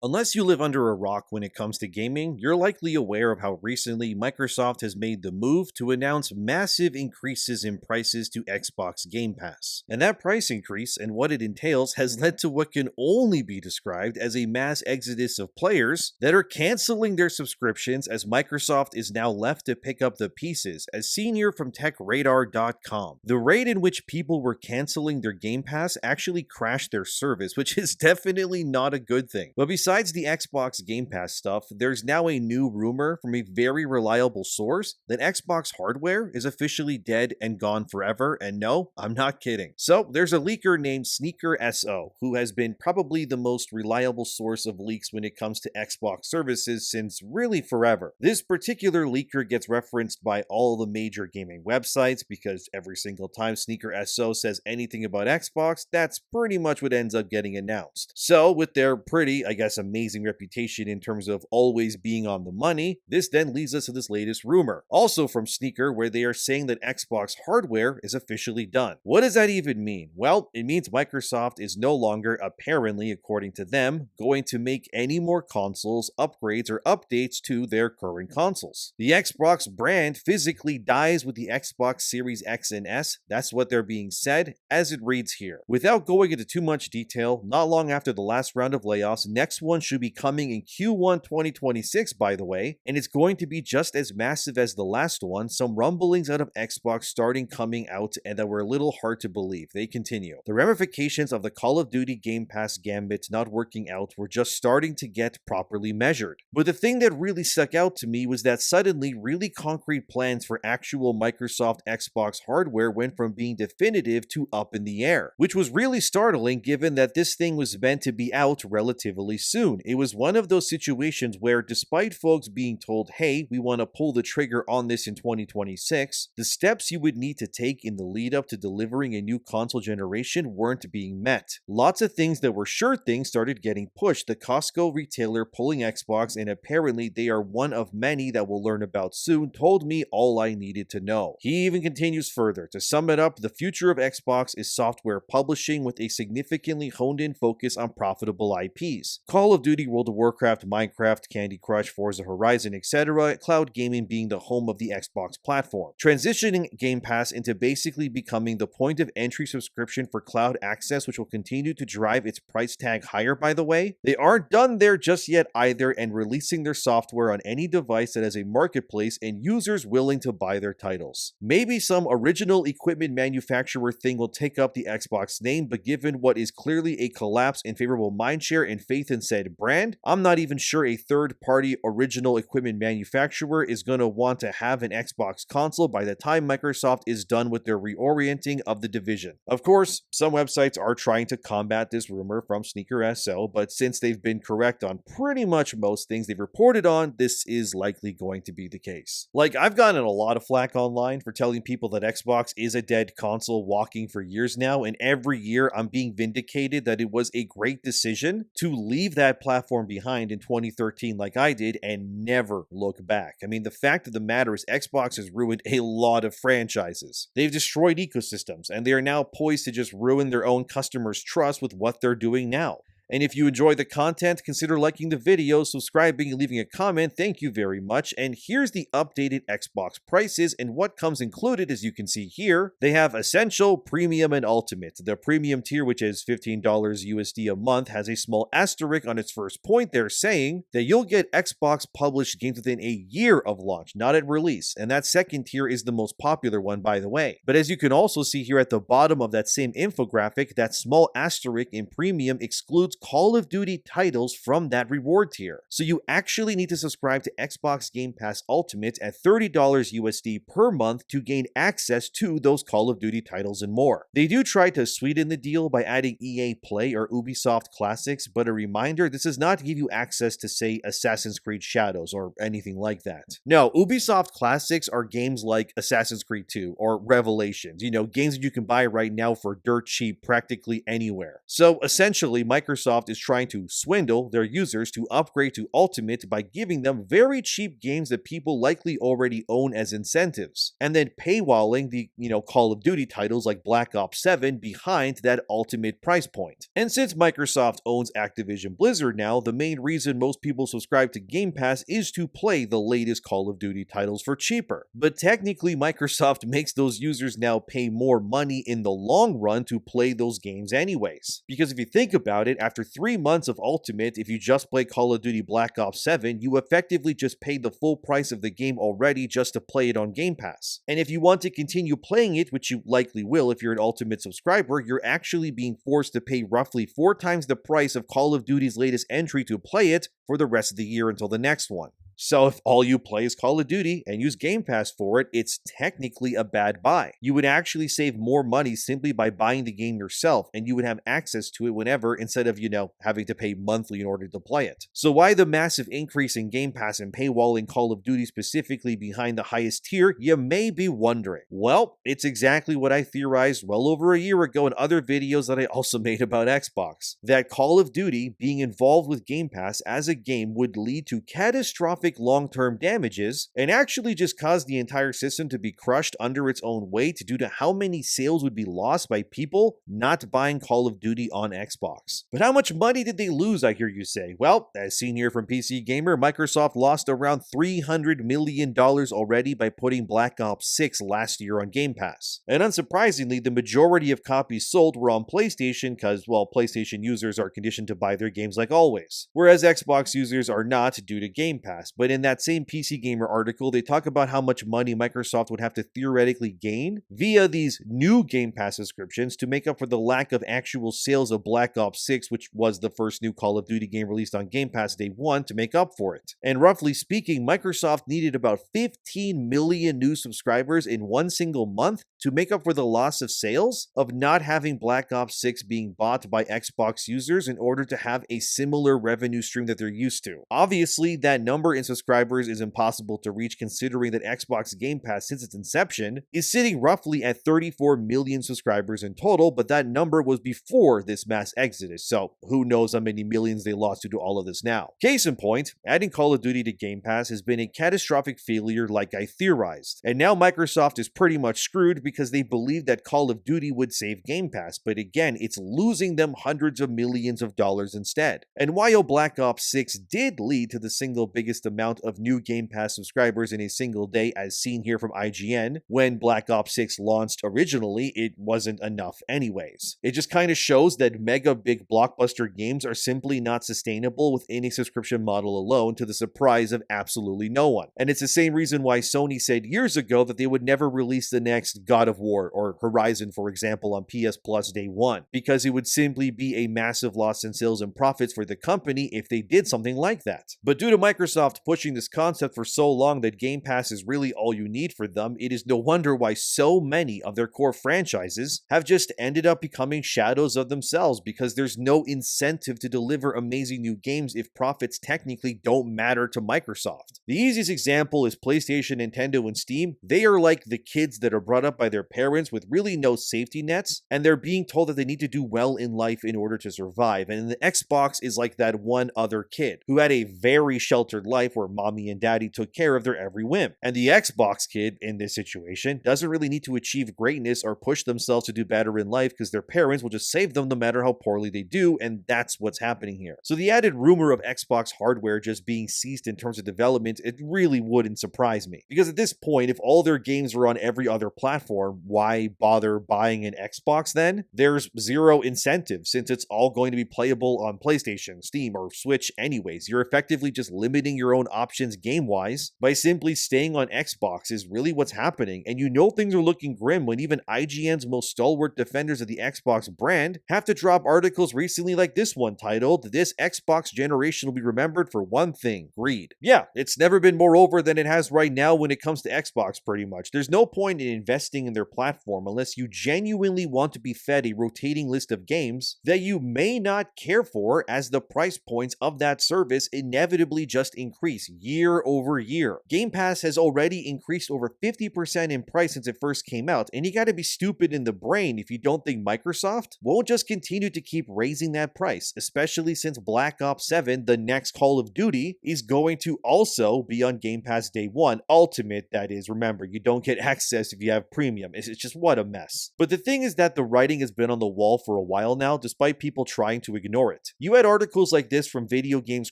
Unless you live under a rock when it comes to gaming, you're likely aware of how recently Microsoft has made the move to announce massive increases in prices to Xbox Game Pass. And that price increase and what it entails has led to what can only be described as a mass exodus of players that are canceling their subscriptions, as Microsoft is now left to pick up the pieces, as seen here from TechRadar.com. The rate in which people were canceling their Game Pass actually crashed their service, which is definitely not a good thing. But besides the Xbox Game Pass stuff, there's now a new rumor from a very reliable source that Xbox hardware is officially dead and gone forever, and no, I'm not kidding. So there's a leaker named Sneaker SO, who has been probably the most reliable source of leaks when it comes to Xbox services since really forever. This particular leaker gets referenced by all the major gaming websites because every single time Sneaker SO says anything about Xbox, that's pretty much what ends up getting announced. So with their pretty, I guess, amazing reputation in terms of always being on the money, this then leads us to this latest rumor, also from Sneaker, where they are saying that Xbox hardware is officially done. What does that even mean? Well, it means Microsoft is no longer, apparently according to them, going to make any more consoles, upgrades, or updates to their current consoles. The Xbox brand physically dies with the Xbox Series X and S, that's what they're being said, as it reads here. Without going into too much detail, not long after the last round of layoffs, next one should be coming in Q1 2026, by the way, and it's going to be just as massive as the last one. Some rumblings out of Xbox starting coming out and that were a little hard to believe. They continue. The ramifications of the Call of Duty Game Pass gambit not working out were just starting to get properly measured. But the thing that really stuck out to me was that suddenly really concrete plans for actual Microsoft Xbox hardware went from being definitive to up in the air, which was really startling given that this thing was meant to be out relatively soon. It was one of those situations where, despite folks being told, hey, we want to pull the trigger on this in 2026, the steps you would need to take in the lead up to delivering a new console generation weren't being met. Lots of things that were sure things started getting pushed. The Costco retailer pulling Xbox, and apparently they are one of many that we'll learn about soon, told me all I needed to know. He even continues further. To sum it up, the future of Xbox is software publishing with a significantly honed in focus on profitable IPs. Call of Duty, World of Warcraft, Minecraft, Candy Crush, Forza Horizon, etc., cloud gaming being the home of the Xbox platform. Transitioning Game Pass into basically becoming the point of entry subscription for cloud access, which will continue to drive its price tag higher, by the way. They aren't done there just yet either, and releasing their software on any device that has a marketplace and users willing to buy their titles. Maybe some original equipment manufacturer thing will take up the Xbox name, but given what is clearly a collapse in favorable mindshare and faith in said brand, I'm not even sure a third-party original equipment manufacturer is going to want to have an Xbox console by the time Microsoft is done with their reorienting of the division. Of course, some websites are trying to combat this rumor from Sneaker SO, but since they've been correct on pretty much most things they've reported on, this is likely going to be the case. Like, I've gotten a lot of flack online for telling people that Xbox is a dead console walking for years now, and every year I'm being vindicated that it was a great decision to leave that platform behind in 2013 like I did and never look back. I mean, the fact of the matter is Xbox has ruined a lot of franchises. They've destroyed ecosystems, and they are now poised to just ruin their own customers' trust with what they're doing now. And if you enjoy the content, consider liking the video, subscribing, and leaving a comment. Thank you very much. And here's the updated Xbox prices and what comes included. As you can see here, they have Essential, Premium, and Ultimate. The Premium tier, which is $15 USD a month, has a small asterisk on its first point there saying that you'll get Xbox published games within a year of launch, not at release. And that second tier is the most popular one, by the way. But as you can also see here at the bottom of that same infographic, that small asterisk in Premium excludes Call of Duty titles from that reward tier. So you actually need to subscribe to Xbox Game Pass Ultimate at $30 USD per month to gain access to those Call of Duty titles and more. They do try to sweeten the deal by adding EA Play or Ubisoft Classics, but a reminder, this does not give you access to, say, Assassin's Creed Shadows or anything like that. No, Ubisoft Classics are games like Assassin's Creed 2 or Revelations, games that you can buy right now for dirt cheap practically anywhere. So essentially, Microsoft Microsoft is trying to swindle their users to upgrade to Ultimate by giving them very cheap games that people likely already own as incentives, and then paywalling the, Call of Duty titles like Black Ops 7 behind that Ultimate price point. And since Microsoft owns Activision Blizzard now, the main reason most people subscribe to Game Pass is to play the latest Call of Duty titles for cheaper. But technically, Microsoft makes those users now pay more money in the long run to play those games anyways. Because if you think about it, after 3 months of Ultimate, if you just play Call of Duty Black Ops 7, you effectively just paid the full price of the game already just to play it on Game Pass. And if you want to continue playing it, which you likely will if you're an Ultimate subscriber, you're actually being forced to pay roughly 4 times the price of Call of Duty's latest entry to play it for the rest of the year until the next one. So if all you play is Call of Duty and use Game Pass for it, it's technically a bad buy. You would actually save more money simply by buying the game yourself, and you would have access to it whenever instead of, having to pay monthly in order to play it. So why the massive increase in Game Pass and paywalling Call of Duty specifically behind the highest tier, you may be wondering. Well, it's exactly what I theorized well over a year ago in other videos that I also made about Xbox. That Call of Duty being involved with Game Pass as a game would lead to catastrophic long-term damages and actually just cause the entire system to be crushed under its own weight due to how many sales would be lost by people not buying Call of Duty on Xbox. But how much money did they lose, I hear you say? Well, as seen here from PC Gamer, Microsoft lost around $300 million already by putting Black Ops 6 last year on Game Pass. And unsurprisingly, the majority of copies sold were on PlayStation because, PlayStation users are conditioned to buy their games like always, whereas Xbox users are not due to Game Pass. But in that same PC Gamer article, they talk about how much money Microsoft would have to theoretically gain via these new Game Pass subscriptions to make up for the lack of actual sales of Black Ops 6, which was the first new Call of Duty game released on Game Pass day one, to make up for it. And roughly speaking, Microsoft needed about 15 million new subscribers in one single month to make up for the loss of sales of not having Black Ops 6 being bought by Xbox users in order to have a similar revenue stream that they're used to. Obviously, that number in subscribers is impossible to reach considering that Xbox Game Pass since its inception is sitting roughly at 34 million subscribers in total, but that number was before this mass exodus, so who knows how many millions they lost due to all of this now. Case in point, adding Call of Duty to Game Pass has been a catastrophic failure like I theorized, and now Microsoft is pretty much screwed because they believed that Call of Duty would save Game Pass, but again, it's losing them hundreds of millions of dollars instead. And while Black Ops 6 did lead to the single biggest amount of new Game Pass subscribers in a single day, as seen here from IGN, when Black Ops 6 launched originally, it wasn't enough anyways. It just kind of shows that mega big blockbuster games are simply not sustainable within a subscription model alone, to the surprise of absolutely no one. And it's the same reason why Sony said years ago that they would never release the next God of War or Horizon, for example, on PS Plus day one, because it would simply be a massive loss in sales and profits for the company if they did something like that. But due to Microsoft pushing this concept for so long that Game Pass is really all you need for them, it is no wonder why so many of their core franchises have just ended up becoming shadows of themselves, because there's no incentive to deliver amazing new games if profits technically don't matter to Microsoft. The easiest example is PlayStation, Nintendo, and Steam. They are like the kids that are brought up by their parents with really no safety nets, and they're being told that they need to do well in life in order to survive. And the Xbox is like that one other kid who had a very sheltered life where mommy and daddy took care of their every whim. And the Xbox kid in this situation doesn't really need to achieve greatness or push themselves to do better in life because their parents will just save them no matter how poorly they do, and that's what's happening here. So the added rumor of Xbox hardware just being ceased in terms of development, it really wouldn't surprise me. Because at this point, if all their games are on every other platform, why bother buying an Xbox then? There's zero incentive since it's all going to be playable on PlayStation, Steam, or Switch anyways. You're effectively just limiting your own options game-wise by simply staying on Xbox is really what's happening, and you know things are looking grim when even IGN's most stalwart defenders of the Xbox brand have to drop articles recently like this one titled, "This Xbox generation will be remembered for one thing, greed." Yeah, it's never been more over than it has right now when it comes to Xbox pretty much. There's no point in investing in their platform unless you genuinely want to be fed a rotating list of games that you may not care for, as the price points of that service inevitably just increase increase year over year. Game Pass has already increased over 50% in price since it first came out, and you gotta be stupid in the brain if you don't think Microsoft won't just continue to keep raising that price, especially since Black Ops 7, the next Call of Duty, is going to also be on Game Pass day one. Ultimate, that is. Remember, you don't get access if you have premium. It's just what a mess. But the thing is that the writing has been on the wall for a while now, despite people trying to ignore it. You had articles like this from Video Games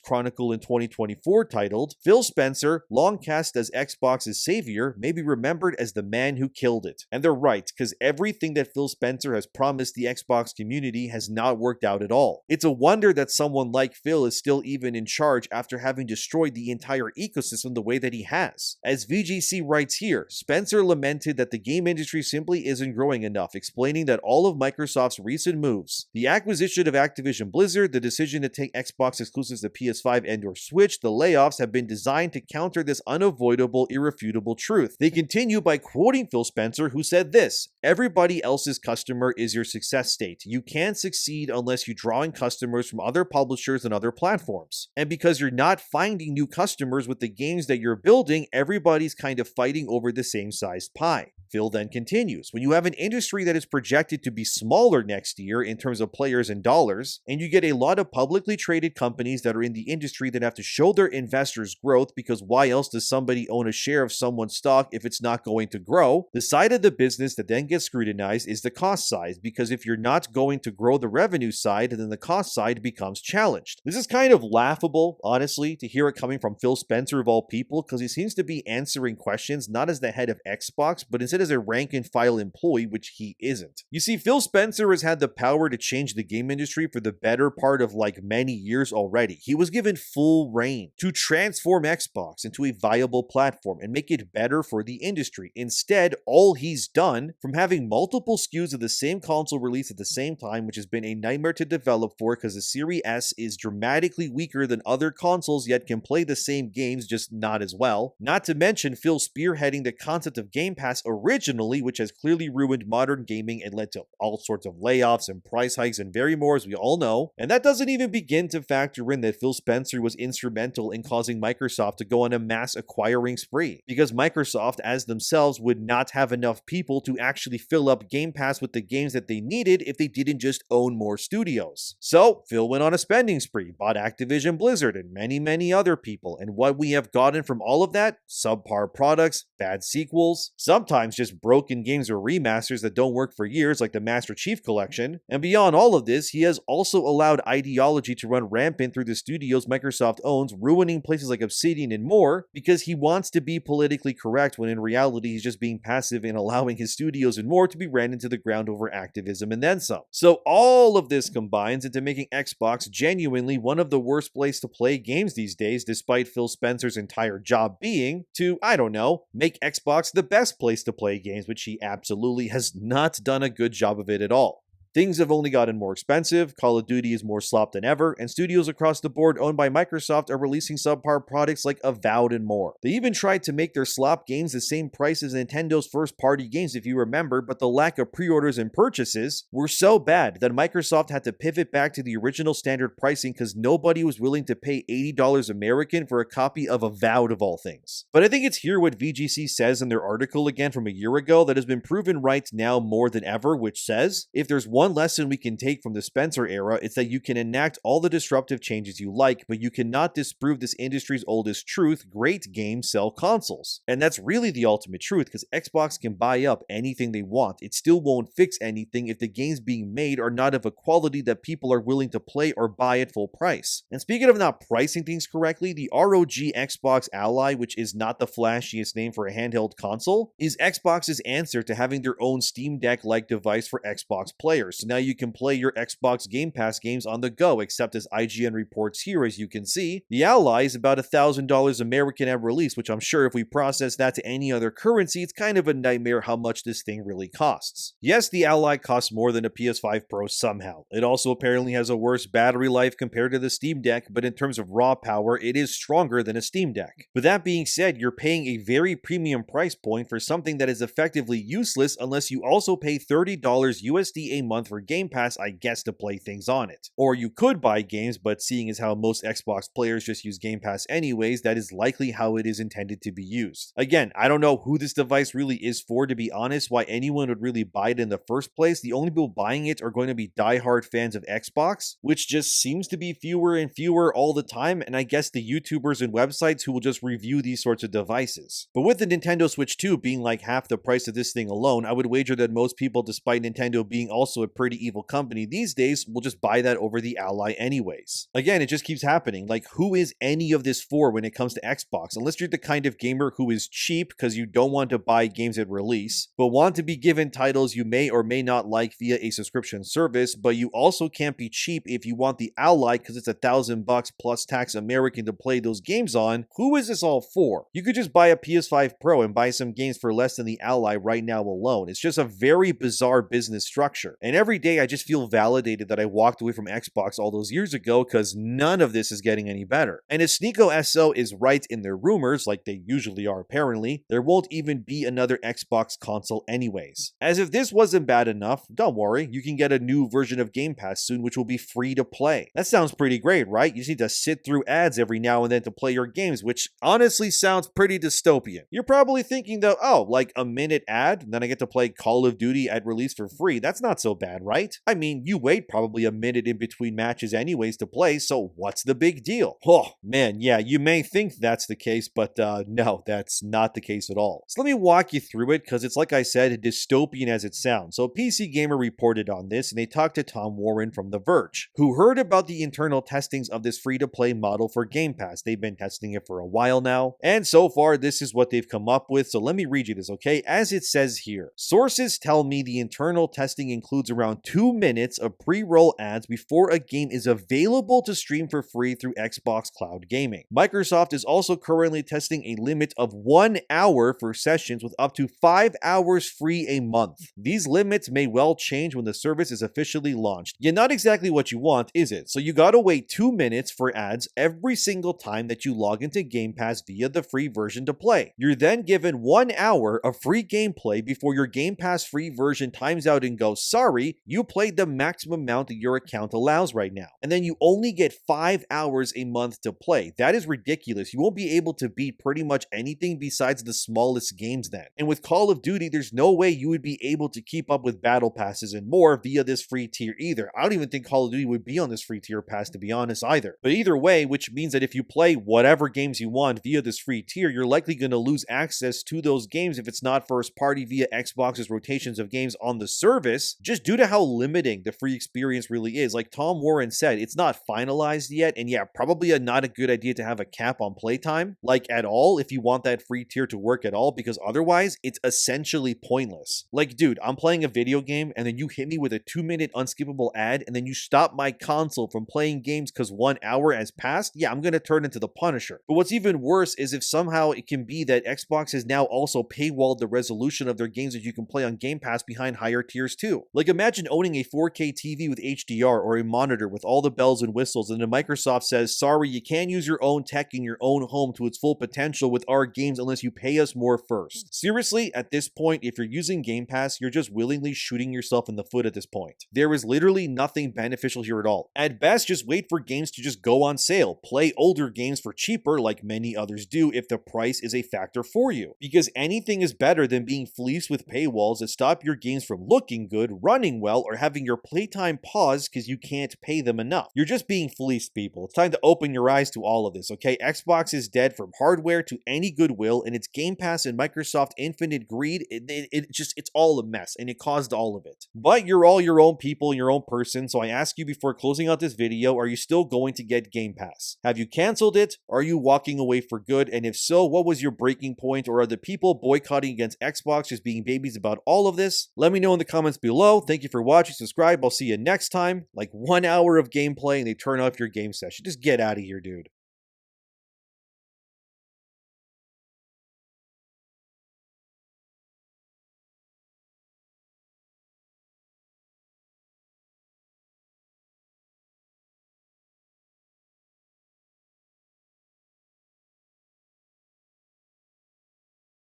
Chronicle in 2024 titled, "Phil Spencer, long cast as Xbox's savior, may be remembered as the man who killed it." And they're right, because everything that Phil Spencer has promised the Xbox community has not worked out at all. It's a wonder that someone like Phil is still even in charge after having destroyed the entire ecosystem the way that he has. As VGC writes here, Spencer lamented that the game industry simply isn't growing enough, explaining that all of Microsoft's recent moves, the acquisition of Activision Blizzard, the decision to take Xbox exclusives to PS5 and/or Switch, the layoffs have been designed to counter this unavoidable, irrefutable truth. They continue by quoting Phil Spencer, who said this, "Everybody else's customer is your success state. You can't succeed unless you draw in customers from other publishers and other platforms. And because you're not finding new customers with the games that you're building, everybody's kind of fighting over the same sized pie." Phil then continues, "When you have an industry that is projected to be smaller next year in terms of players and dollars, and you get a lot of publicly traded companies that are in the industry that have to show their investors growth, because why else does somebody own a share of someone's stock if it's not going to grow? The side of the business that then gets scrutinized is the cost side, because if you're not going to grow the revenue side, then the cost side becomes challenged." This is kind of laughable, honestly, to hear it coming from Phil Spencer of all people, because he seems to be answering questions not as the head of Xbox, but instead as a rank and file employee, which he isn't. You see, Phil Spencer has had the power to change the game industry for the better part of many years already. He was given full reign to transform Xbox into a viable platform and make it better for the industry. Instead, all he's done, from having multiple SKUs of the same console released at the same time, which has been a nightmare to develop for because the Series S is dramatically weaker than other consoles yet can play the same games, just not as well. Not to mention Phil spearheading the concept of Game Pass originally, which has clearly ruined modern gaming and led to all sorts of layoffs and price hikes and very more, as we all know. And that doesn't even begin to factor in that Phil Spencer was instrumental in causing Microsoft to go on a mass acquiring spree, because Microsoft as themselves would not have enough people to actually fill up Game Pass with the games that they needed if they didn't just own more studios. So Phil went on a spending spree, bought Activision Blizzard and many other people, and what we have gotten from all of that? Subpar products, bad sequels, sometimes just broken games or remasters that don't work for years, like the Master Chief Collection. And beyond all of this, he has also allowed ideology to run rampant through the studios Microsoft owns, ruining places like Obsidian and more, because he wants to be politically correct when in reality he's just being passive and allowing his studios and more to be ran into the ground over activism and then some. So all of this combines into making Xbox genuinely one of the worst places to play games these days, despite Phil Spencer's entire job being to, I don't know, make Xbox the best place to play games, which he absolutely has not done a good job of it at all. Things have only gotten more expensive, Call of Duty is more slop than ever, and studios across the board owned by Microsoft are releasing subpar products like Avowed and more. They even tried to make their slop games the same price as Nintendo's first-party games if you remember, but the lack of pre-orders and purchases were so bad that Microsoft had to pivot back to the original standard pricing because nobody was willing to pay $80 American for a copy of Avowed of all things. But I think it's here what VGC says in their article again from a year ago that has been proven right now more than ever, which says, if there's one lesson we can take from the Spencer era, it's that you can enact all the disruptive changes you like, but you cannot disprove this industry's oldest truth: great games sell consoles. And that's really the ultimate truth, because Xbox can buy up anything they want. It still won't fix anything if the games being made are not of a quality that people are willing to play or buy at full price. And speaking of not pricing things correctly, the ROG Xbox Ally, which is not the flashiest name for a handheld console, is Xbox's answer to having their own Steam Deck-like device for Xbox players. So now you can play your Xbox Game Pass games on the go, except as IGN reports here, as you can see, the Ally is about $1,000 American at release, which I'm sure if we process that to any other currency, it's kind of a nightmare how much this thing really costs. Yes, the Ally costs more than a PS5 Pro somehow. It also apparently has a worse battery life compared to the Steam Deck, but in terms of raw power, it is stronger than a Steam Deck. But that being said, you're paying a very premium price point for something that is effectively useless unless you also pay $30 USD a month month for Game Pass, I guess, to play things on it. Or you could buy games, but seeing as how most Xbox players just use Game Pass anyways, that is likely how it is intended to be used. Again, I don't know who this device really is for, to be honest, why anyone would really buy it in the first place. The only people buying it are going to be diehard fans of Xbox, which just seems to be fewer and fewer all the time, and I guess the YouTubers and websites who will just review these sorts of devices. But with the Nintendo Switch 2 being like half the price of this thing alone, I would wager that most people, despite Nintendo being also a pretty evil company these days, will just buy that over the Ally anyways. Again, it just keeps happening. Like, who is any of this for when it comes to Xbox? Unless you're the kind of gamer who is cheap because you don't want to buy games at release, but want to be given titles you may or may not like via a subscription service, but you also can't be cheap if you want the Ally because it's $1,000 plus tax American to play those games on. Who is this all for? You could just buy a PS5 Pro and buy some games for less than the Ally right now alone. It's just a very bizarre business structure. And every day I just feel validated that I walked away from Xbox all those years ago because none of this is getting any better. And if Sneeko SO is right in their rumors, like they usually are apparently, there won't even be another Xbox console anyways. As if this wasn't bad enough, don't worry, you can get a new version of Game Pass soon which will be free to play. That sounds pretty great, right? You just need to sit through ads every now and then to play your games, which honestly sounds pretty dystopian. You're probably thinking though, oh, like a minute ad, and then I get to play Call of Duty at release for free. That's not so bad, right? I mean, you wait probably a minute in between matches anyways to play, so what's the big deal? Oh, man, yeah, you may think that's the case, but no, that's not the case at all. So let me walk you through it, because it's like I said, dystopian as it sounds. So PC Gamer reported on this, and they talked to Tom Warren from The Verge, who heard about the internal testings of this free-to-play model for Game Pass. They've been testing it for a while now, and so far, this is what they've come up with. So let me read you this, okay? As it says here, sources tell me the internal testing includes around 2 minutes of pre-roll ads before a game is available to stream for free through Xbox Cloud Gaming. Microsoft is also currently testing a limit of 1 hour for sessions with up to 5 hours free a month. These limits may well change when the service is officially launched. Yeah, not exactly what you want, is it? So you gotta wait 2 minutes for ads every single time that you log into Game Pass via the free version to play. You're then given 1 hour of free gameplay before your Game Pass free version times out and goes, sorry, you played the maximum amount that your account allows right now. And then you only get 5 hours a month to play. That is ridiculous. You won't be able to beat pretty much anything besides the smallest games then. And with Call of Duty, there's no way you would be able to keep up with battle passes and more via this free tier either. I don't even think Call of Duty would be on this free tier pass, to be honest, either. But either way, which means that if you play whatever games you want via this free tier, you're likely going to lose access to those games if it's not first party via Xbox's rotations of games on the service, just due to how limiting the free experience really is. Like Tom Warren said, it's not finalized yet, and yeah, probably not a good idea to have a cap on playtime, like at all, if you want that free tier to work at all, because otherwise it's essentially pointless. Like, dude, I'm playing a video game and then you hit me with a 2-minute unskippable ad and then you stop my console from playing games because 1 hour has passed. Yeah, I'm gonna turn into the Punisher. But what's even worse is if somehow it can be that Xbox has now also paywalled the resolution of their games that you can play on Game Pass behind higher tiers too. Like, imagine owning a 4K TV with HDR or a monitor with all the bells and whistles, and then Microsoft says, sorry, you can't use your own tech in your own home to its full potential with our games unless you pay us more first. Seriously, at this point, if you're using Game Pass, you're just willingly shooting yourself in the foot at this point. There is literally nothing beneficial here at all. At best, just wait for games to just go on sale. Play older games for cheaper like many others do if the price is a factor for you. Because anything is better than being fleeced with paywalls that stop your games from looking good, running well, or having your playtime paused because you can't pay them enough. You're just being fleeced, people. It's time to open your eyes to all of this, okay? Xbox is dead from hardware to any goodwill, and its Game Pass and Microsoft Infinite greed, it's all a mess, and it caused all of it. But you're all your own people, your own person, so I ask you before closing out this video, are you still going to get Game Pass? Have you canceled it? Are you walking away for good? And if so, what was your breaking point? Or are the people boycotting against Xbox just being babies about all of this? Let me know in the comments below. Thank you for watching. Subscribe. I'll see you next time. Like 1 hour of gameplay and they turn off your game session. Just get out of here, dude.